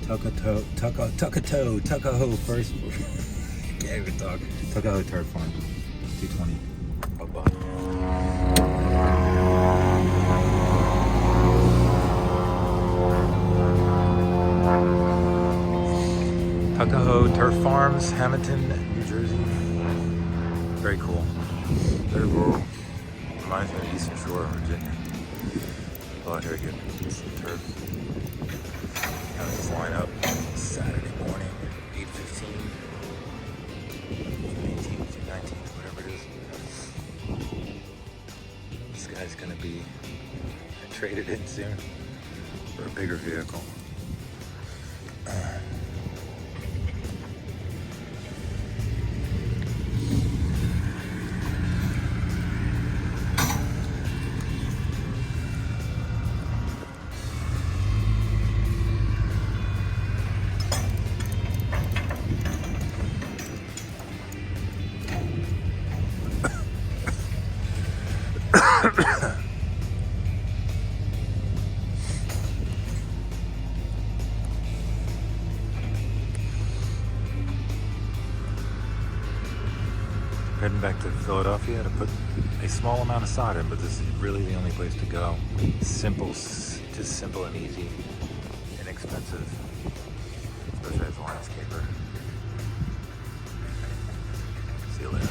Tuckahoe first. Can't even talk. Tuckahoe Turf Farm, 220. Bye-bye. Tuckahoe Turf Farms, Hamilton, New Jersey. Very cool. Very rural. Reminds me of Eastern Shore, Virginia. Oh, very good. Some turf. How does this line up? Saturday morning, 8:15. June 18th, June 19th, whatever it is. This guy's gonna be traded in soon for a bigger vehicle. Heading back to Philadelphia to put a small amount of sod in, but this is really the only place to go. Simple, just simple and easy, inexpensive, especially as a landscaper. See you later.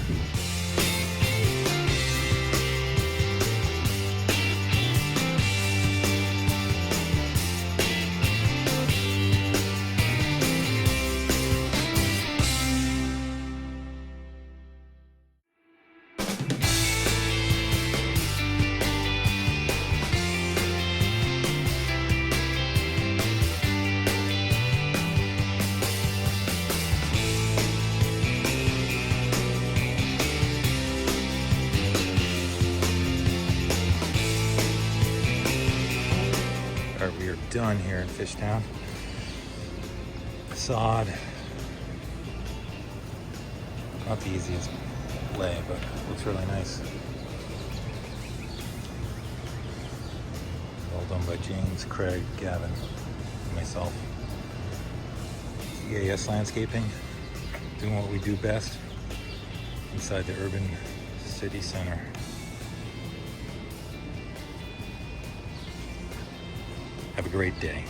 Alright, we are done here in Fishtown. Sod. Not the easiest lay, but looks really nice. All done by James, Craig, Gavin, and myself. EAS Landscaping, doing what we do best inside the urban city center. Have a great day.